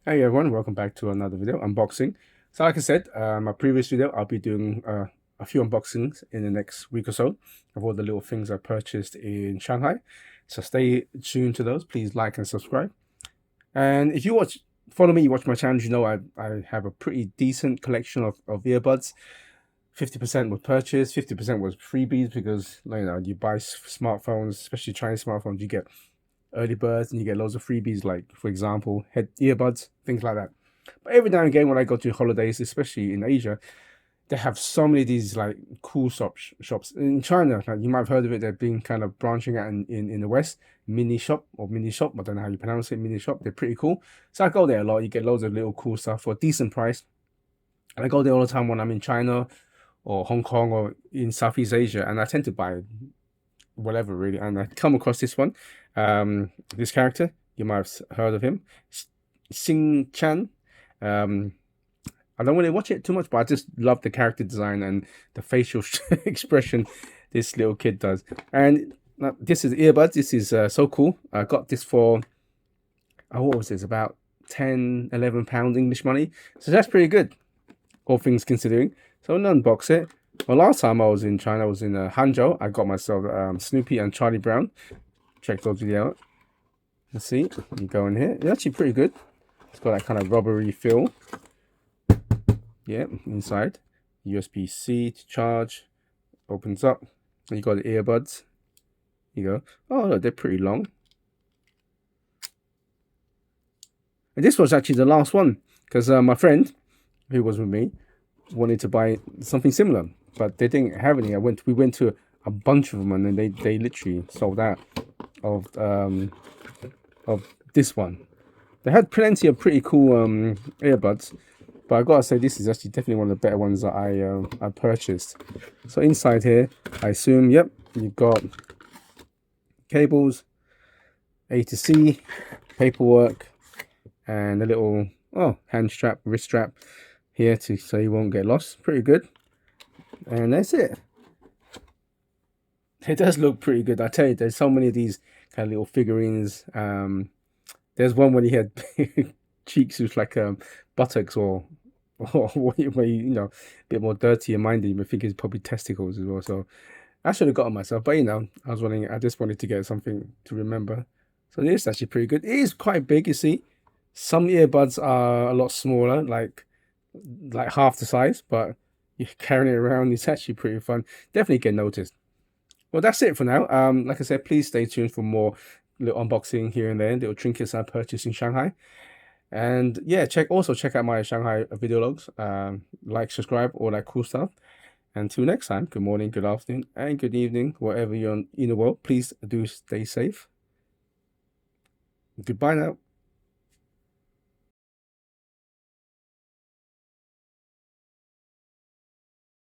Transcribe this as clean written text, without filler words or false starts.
Hey everyone, welcome back to another video unboxing. So like I said, my previous video, I'll be doing a few unboxings in the next week or so of all the little things I purchased in Shanghai. So stay tuned to those. Please like and subscribe. And if you follow me, you watch my channel, you know I have a pretty decent collection of earbuds. 50% was purchased, 50% was freebies because you buy smartphones, especially Chinese smartphones, you get early birds and you get loads of freebies, like for example head earbuds, things like that. But every now and again when I go to holidays, especially in Asia, they have so many of these like cool shops in China. Like you might have heard of it, they've been kind of branching out in the West. Mini shop or mini shop, I don't know how you pronounce it. Mini shop, they're pretty cool. So I go there a lot. You get loads of little cool stuff for a decent price, and I go there all the time when I'm in China or Hong Kong or in Southeast Asia, and I tend to buy whatever really. And I come across this one, this character, you might have heard of him, Shin-chan. I don't really watch it too much, but I just love the character design and the facial expression this little kid does. And this is earbuds. This is so cool. I got this for what was this, about 10-11 pounds English money, so that's pretty good, all things considering. So I'll unbox it. Well, last time I was in China, I was in Hangzhou. I got myself Snoopy and Charlie Brown. Check those videos out. Let's see. You go in here. It's actually pretty good. It's got that kind of rubbery feel. Yeah, inside. USB-C to charge. Opens up. You got the earbuds. You go. Oh, look, they're pretty long. And this was actually the last one because my friend who was with me wanted to buy something similar, but they didn't have any. We went to a bunch of them, and then they literally sold out of this one. They had plenty of pretty cool earbuds, but I gotta say this is actually definitely one of the better ones that I purchased. So inside here, I assume, yep, you've got cables, A to C, paperwork, and a little hand strap, wrist strap here so you won't get lost. Pretty good. And that's it. It does look pretty good. I tell you, there's so many of these kind of little figurines. There's one where he had cheeks with like buttocks or where a bit more dirty and minded. You would think it's probably testicles as well. So I should have gotten myself, but I just wanted to get something to remember. So this is actually pretty good. It is quite big, you see. Some earbuds are a lot smaller, like half the size, but you're carrying it around. It's actually pretty fun. Definitely get noticed. Well, that's it for now. Like I said, please stay tuned for more little unboxing here and there, little trinkets I purchased in Shanghai. And yeah, check out my Shanghai video logs. Like, subscribe, all that cool stuff. Until next time, good morning, good afternoon, and good evening, wherever you're in the world. Please do stay safe. Goodbye now.